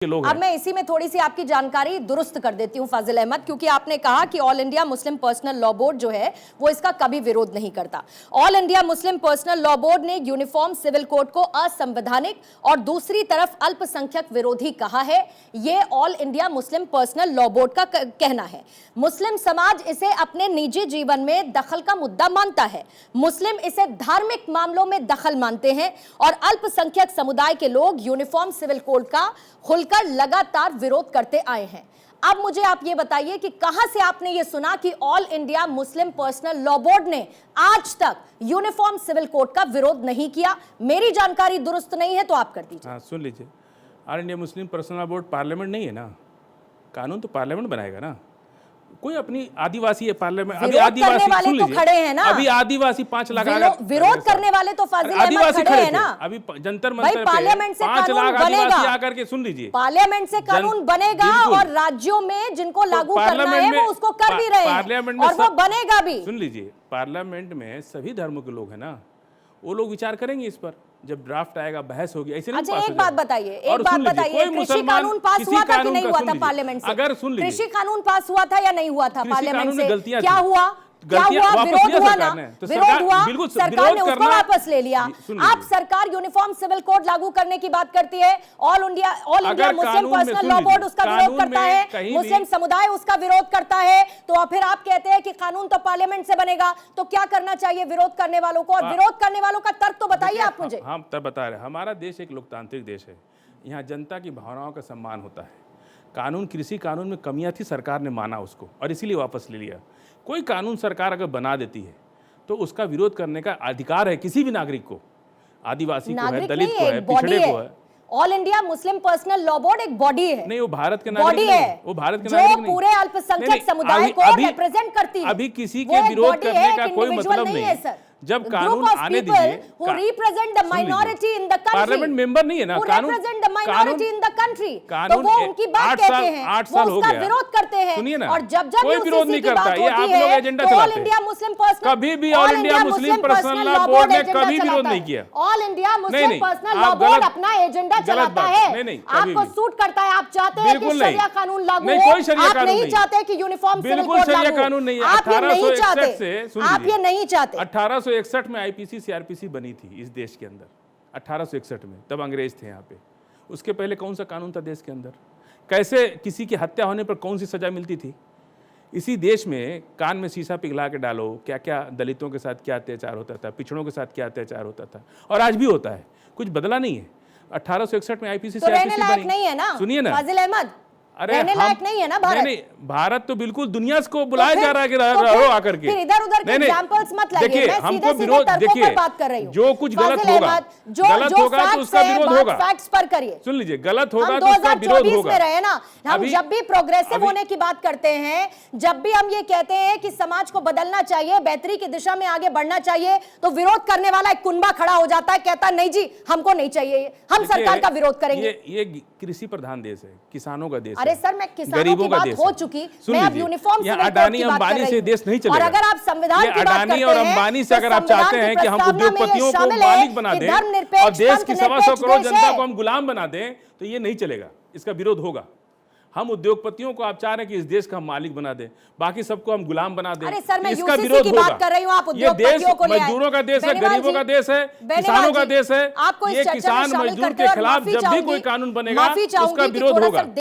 के लोग अब मैं इसी में थोड़ी सी आपकी जानकारी दुरुस्त कर देती हूं फाजिल अहमद, क्योंकि आपने कहा कि all India Muslim personal law board जो है वो इसका कभी विरोध नहीं करता। All India Muslim personal law board ने यूनिफॉर्म सिविल कोड को असंवैधानिक और दूसरी तरफ अल्पसंख्यक विरोधी कहा है। यह all India Muslim personal law board का कहना है। मुस्लिम समाज इसे अपने निजी जीवन में दखल का मुद्दा मानता है। मुस्लिम इसे धार्मिक मामलों में दखल मानते हैं और अल्पसंख्यक समुदाय के लोग यूनिफॉर्म सिविल कोड का खुलकर लगातार विरोध करते आए हैं। अब मुझे आप ये बताइए कि कहां से आपने ये सुना कि all India Muslim personal law board ने आज तक यूनिफॉर्म सिविल कोड का विरोध नहीं किया? मेरी जानकारी दुरुस्त नहीं है तो आप कर दीजिए। हाँ, सुन लीजिए, all India Muslim personal law board parliament नहीं है ना, कानून तो पार्लियामेंट बनाएगा ना। कोई अपनी आदिवासी है पार्लियामेंट, अभी आदिवासी वाले तो खड़े हैं ना, अभी आदिवासी 5 लाख विरोध करने वाले तो फाजिल अहमद खड़े हैं ना। अभी जंतर मंतर पार्लियामेंट से 5 लाख आदिवासी आकर के, सुन लीजिए, पार्लियामेंट से कानून बनेगा और राज्यों में जिनको लागू करना है वो उसको कर भी रहे हैं और वो बनेगा भी। सुन लीजिए, पार्लियामेंट में सभी धर्मों के लोग हैं ना, वो लोग विचार करेंगे इस पर। जब ड्राफ्ट आएगा, बहस होगी, ऐसे नहीं। अच्छा, एक बात बताइए, कृषि कानून पास हुआ था कि नहीं हुआ था पार्लियामेंट से? अगर सुन लीजिए, कृषि कानून पास हुआ था या नहीं हुआ था पार्लियामेंट से? क्या हुआ? विरोध हुआ ना, विरोध हुआ, सरकार ने उसको वापस ले लिया। आप सरकार यूनिफॉर्म सिविल कोड लागू करने की बात करती है, all India Muslim personal law board उसका विरोध करता है, मुस्लिम समुदाय उसका विरोध करता है, तो फिर आप कहते हैं कि कानून तो पार्लियामेंट से बनेगा। तो क्या करना चाहिए विरोध करने वालों को? और विरोध करने वालों का तर्क तो बताइए आप मुझे। हम तब बता रहे, हमारा देश एक लोकतांत्रिक देश है, यहाँ जनता की भावनाओं का सम्मान होता है। कानून, कृषि कानून में कमियां थी, सरकार ने माना उसको और इसीलिए वापस ले लिया। कोई कानून सरकार अगर बना देती है तो उसका विरोध करने का अधिकार है किसी भी नागरिक को, आदिवासी को है, दलित को है, पिछड़े को है। All India Muslim personal law board एक बॉडी है। नहीं, वो भारत के नागरिक नहीं है, वो भारत के नागरिक नहीं, जो पूरे अल्पसंख्यक समुदाय को रिप्रेजेंट करती है। अभी किसी के विरोध करने का कोई मतलब नहीं है। जब कानून आने दीजिए, पार्लियामेंट मेंबर नहीं है ना, कानून तो वो उनकी बात कहते हैं, 8 साल हो गया, विरोध करते हैं। सुनिए ना, और जब कोई विरोध नहीं करता, ये आप लोग एजेंडा चलाते हैं। कभी भी all India Muslim personal law board ने कभी विरोध नहीं किया। All India Muslim personal law board अपना एजेंडा चलाता है, आपको सूट करता है। आप चाहते हैं कि शरिया कानून लागू हो, आप नहीं चाहते कि यूनिफॉर्म सिविल कोड लागू हो। शरिया कानून नहीं है, आप ये नहीं चाहते, आप ये नहीं चाहते। 1861 में आईपीसी सीआरपीसी बनी थी इस देश के अंदर, 1861 में, तब अंग्रेज थे यहाँ पे। उसके पहले कौन सा कानून था देश के अंदर? कैसे किसी की हत्या होने पर कौन सी सजा मिलती थी? इसी देश में कान में शीशा पिघला के डालो, क्या क्या दलितों के साथ क्या अत्याचार होता था, पिछड़ों के साथ क्या अत्याचार होता था, और आज भी होता है, कुछ बदला नहीं है। 1861 में आईपीसी सीआरपीसी बनी नहीं है ना, सुनिए ना फाजिल अहमद, अरे लायक नहीं है ना भारत? नहीं, भारत तो बिल्कुल दुनिया को बुलाया जा रहा है कि रहो आकर के। इधर उधर के एग्जांपल्स मत लाइए, मैं हमको विरोध, देखिए, बात कर रही हूं। जो कुछ गलत होगा तो उसका विरोध होगा। फैक्ट्स पर करिए, सुन लीजिए, गलत होगा तो उसका विरोध होगा। में रहे ना, हम जब भी प्रोग्रेसिव होने की बात करते हैं, जब भी हम ये कहते हैं कि समाज को बदलना चाहिए, बेहतरी की दिशा में आगे बढ़ना चाहिए, तो विरोध करने वाला एक कुनबा खड़ा हो जाता है, कहता नहीं जी हमको नहीं चाहिए, हम सरकार का विरोध करेंगे। ये कृषि प्रधान देश है, किसानों का देश है। अरे सर, मैं किसानों की बात हो चुकी, मैं अब uniform civil code Adani Ambani से देश नहीं चलेगा। और अगर आप संविधान की बात करते हैं, और अंबानी से अगर आप चाहते हैं कि हम उद्योगपतियों को मालिक बना दें और देश की 125 करोड़ जनता को हम गुलाम बना दें, तो ये नहीं चलेगा, इसका विरोध होगा। हम उद्योगपतियों को, आप चाह रहे हैं कि इस देश का हम मालिक बना दें, बाकी सबको हम गुलाम बना दें, इसका विरोध होगा। ये देश मजदूरों का देश है, गरीबों का देश है, किसानों का देश है। ये किसान मजदूर के खिलाफ जब भी कोई कानून बनेगा उसका विरोध होगा।